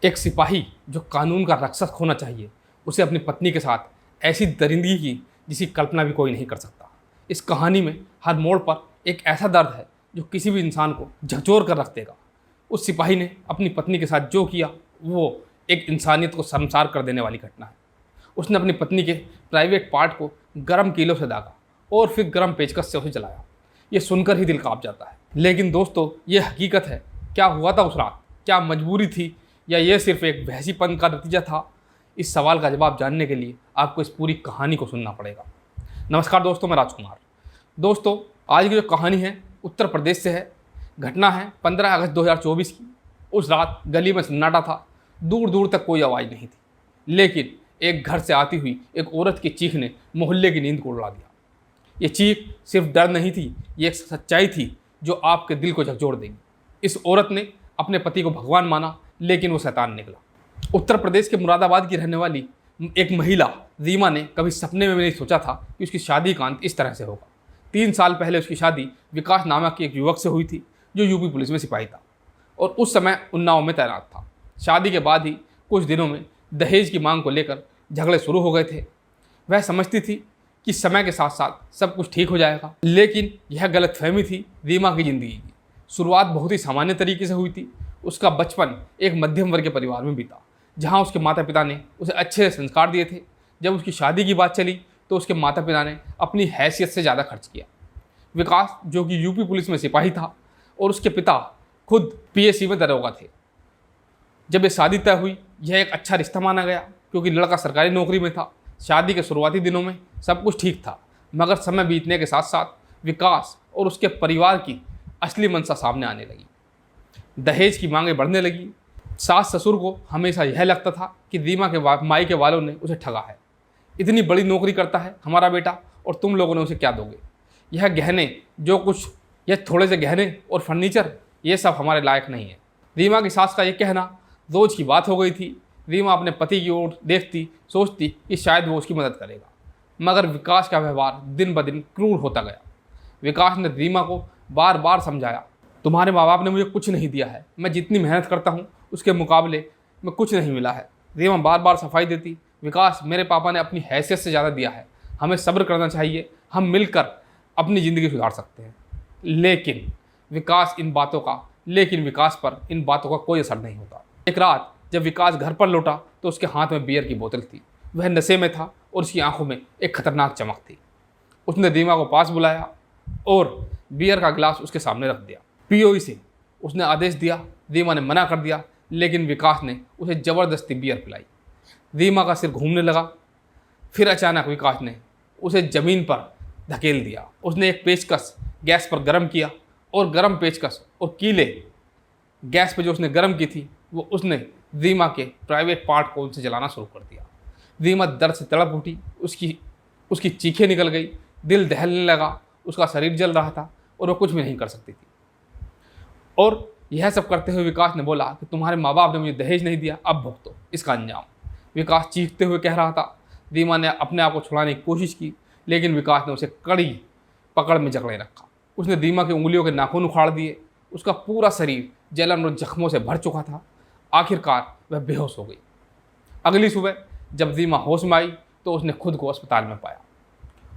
एक सिपाही जो कानून का रक्षक होना चाहिए, उसे अपनी पत्नी के साथ ऐसी दरिंदगी की जिसकी कल्पना भी कोई नहीं कर सकता। इस कहानी में हर मोड़ पर एक ऐसा दर्द है जो किसी भी इंसान को झकझोर कर रख देगा। उस सिपाही ने अपनी पत्नी के साथ जो किया वो एक इंसानियत को शर्मसार कर देने वाली घटना है। उसने अपनी पत्नी के प्राइवेट पार्ट को गर्म कीलों से दागा और फिर गर्म पेचकस से उसे जलाया। ये सुनकर ही दिल कांप जाता है। लेकिन दोस्तों, ये हकीकत है। क्या हुआ था उस रात? क्या मजबूरी थी या ये सिर्फ एक वहसीपन का नतीजा था? इस सवाल का जवाब जानने के लिए आपको इस पूरी कहानी को सुनना पड़ेगा। नमस्कार दोस्तों, मैं राजकुमार। दोस्तों, आज की जो कहानी है उत्तर प्रदेश से है। घटना है 15 अगस्त 2024 की। उस रात गली में सन्नाटा था, दूर दूर तक कोई आवाज़ नहीं थी। लेकिन एक घर से आती हुई एक औरत की चीख ने मोहल्ले की नींद को उड़ा दिया। ये चीख सिर्फ डर नहीं थी, ये एक सच्चाई थी जो आपके दिल को झकझोर देगी। इस औरत ने अपने पति को भगवान माना, लेकिन वो शैतान निकला। उत्तर प्रदेश के मुरादाबाद की रहने वाली एक महिला रीमा ने कभी सपने में भी नहीं सोचा था कि उसकी शादी का अंत इस तरह से होगा। 3 साल पहले उसकी शादी विकास नामक एक युवक से हुई थी जो यूपी पुलिस में सिपाही था और उस समय उन्नाव में तैनात था। शादी के बाद ही कुछ दिनों में दहेज की मांग को लेकर झगड़े शुरू हो गए थे। वह समझती थी कि समय के साथ साथ सब कुछ ठीक हो जाएगा, लेकिन यह गलतफहमी थी रीमा की ज़िंदगी की। शुरुआत बहुत ही सामान्य तरीके से हुई थी। उसका बचपन एक मध्यम वर्ग के परिवार में बीता, जहां उसके माता पिता ने उसे अच्छे संस्कार दिए थे। जब उसकी शादी की बात चली तो उसके माता पिता ने अपनी हैसियत से ज़्यादा खर्च किया। विकास, जो कि यूपी पुलिस में सिपाही था, और उसके पिता खुद पीएसी में दरोगा थे। जब ये शादी तय हुई, यह एक अच्छा रिश्ता माना गया क्योंकि लड़का सरकारी नौकरी में था। शादी के शुरुआती दिनों में सब कुछ ठीक था, मगर समय बीतने के साथ साथ विकास और उसके परिवार की असली मंशा सामने आने लगी। दहेज की मांगें बढ़ने लगी। सास ससुर को हमेशा यह लगता था कि रीमा के माई के वालों ने उसे ठगा है। इतनी बड़ी नौकरी करता है हमारा बेटा और तुम लोगों ने उसे क्या दोगे? यह गहने, जो कुछ, यह थोड़े से गहने और फर्नीचर, ये सब हमारे लायक नहीं है। रीमा की सास का यह कहना रोज की बात हो गई थी। रीमा अपने पति की ओर देखती, सोचती कि शायद वो उसकी मदद करेगा, मगर विकास का व्यवहार दिन ब दिन क्रूर होता गया। विकास ने रीमा को बार बार समझाया, तुम्हारे माँ बाप ने मुझे कुछ नहीं दिया है, मैं जितनी मेहनत करता हूँ उसके मुकाबले में कुछ नहीं मिला है। रीमा बार बार सफाई देती, विकास, मेरे पापा ने अपनी हैसियत से ज़्यादा दिया है, हमें सब्र करना चाहिए, हम मिलकर अपनी ज़िंदगी सुधार सकते हैं। लेकिन विकास पर इन बातों का कोई असर नहीं होता। एक रात जब विकास घर पर लौटा तो उसके हाथ में बियर की बोतल थी। वह नशे में था और उसकी आंखों में एक खतरनाक चमक थी। उसने रीमा को पास बुलाया और बियर का गिलास उसके सामने रख दिया। पियो इसे, उसने आदेश दिया। रीमा ने मना कर दिया, लेकिन विकास ने उसे ज़बरदस्ती बियर पिलाई। रीमा का सिर घूमने लगा। फिर अचानक विकास ने उसे ज़मीन पर धकेल दिया। उसने एक पेचकस गैस पर गर्म किया और गर्म पेचकस और कीले गैस पर जो उसने गर्म की थी वो उसने रीमा के प्राइवेट पार्ट को उनसे जलाना शुरू कर दिया। रीमा दर्द से तड़प उठी, उसकी चीखें निकल गई, दिल दहलने लगा, उसका शरीर जल रहा था और वो कुछ भी नहीं कर सकती थी। और यह सब करते हुए विकास ने बोला कि तुम्हारे माँ बाप ने मुझे दहेज नहीं दिया, अब भुगतो इसका अंजाम। विकास चीखते हुए कह रहा था। रीमा ने अपने आप को छुड़ाने की कोशिश की, लेकिन विकास ने उसे कड़ी पकड़ में जकड़े रखा। उसने रीमा की उंगलियों के नाखून उखाड़ दिए। उसका पूरा शरीर जलन और जख्मों से भर चुका था। आखिरकार वह बेहोश हो गई। अगली सुबह जब रीमा होश में आई तो उसने खुद को अस्पताल में पाया।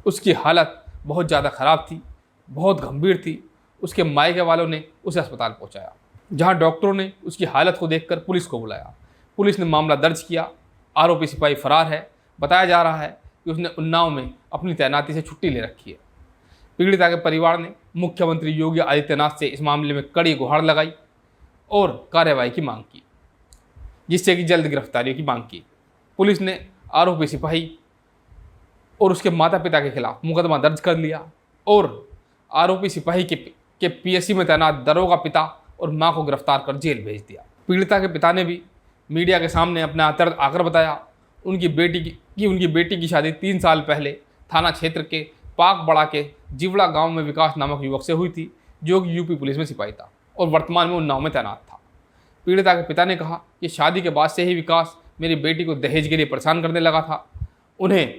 उसकी हालत बहुत ज़्यादा ख़राब थी, बहुत गंभीर थी। उसके मायके वालों ने उसे अस्पताल पहुंचाया, जहां डॉक्टरों ने उसकी हालत को देखकर पुलिस को बुलाया। पुलिस ने मामला दर्ज किया। आरोपी सिपाही फरार है। बताया जा रहा है कि उसने उन्नाव में अपनी तैनाती से छुट्टी ले रखी है। पीड़िता के परिवार ने मुख्यमंत्री योगी आदित्यनाथ से इस मामले में कड़ी गुहार लगाई और कार्रवाई की मांग की, जिससे कि जल्द गिरफ्तारी की मांग की। पुलिस ने आरोपी सिपाही और उसके माता पिता के खिलाफ मुकदमा दर्ज कर लिया और आरोपी सिपाही के पीएसी में तैनात दरोगा पिता और मां को गिरफ्तार कर जेल भेज दिया। पीड़िता के पिता ने भी मीडिया के सामने अपना दर्द आकर बताया उनकी बेटी की शादी 3 साल पहले थाना क्षेत्र के पाकबड़ा के जिवड़ा गांव में विकास नामक युवक से हुई थी, जो कि यूपी पुलिस में सिपाही था और वर्तमान में उन्नाव में तैनात था। पीड़िता के पिता ने कहा कि शादी के बाद से ही विकास मेरी बेटी को दहेज के लिए परेशान करने लगा था। उन्हें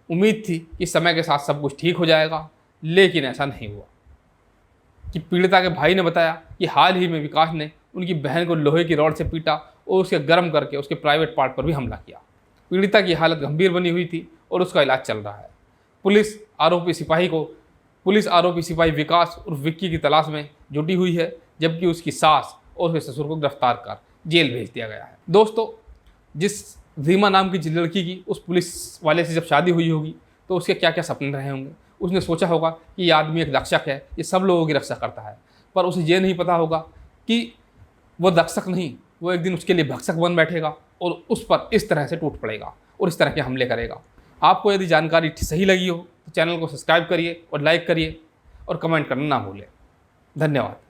उम्मीद थी कि समय के साथ सब कुछ ठीक हो जाएगा, लेकिन ऐसा नहीं हुआ। कि पीड़िता के भाई ने बताया कि हाल ही में विकास ने उनकी बहन को लोहे की रॉड से पीटा और उसे गर्म करके उसके प्राइवेट पार्ट पर भी हमला किया। पीड़िता की हालत गंभीर बनी हुई थी और उसका इलाज चल रहा है। पुलिस आरोपी सिपाही विकास और विक्की की तलाश में जुटी हुई है, जबकि उसकी सास और उसके ससुर को गिरफ्तार कर जेल भेज दिया गया है। दोस्तों, जिस रीमा नाम की लड़की की उस पुलिस वाले से जब शादी हुई होगी तो उसके क्या क्या सपने रहे होंगे। उसने सोचा होगा कि ये आदमी एक रक्षक है, ये सब लोगों की रक्षा करता है, पर उसे ये नहीं पता होगा कि वो रक्षक नहीं, वो एक दिन उसके लिए भक्षक बन बैठेगा और उस पर इस तरह से टूट पड़ेगा और इस तरह के हमले करेगा। आपको यदि जानकारी सही लगी हो तो चैनल को सब्सक्राइब करिए और लाइक करिए और कमेंट करना ना भूलें। धन्यवाद।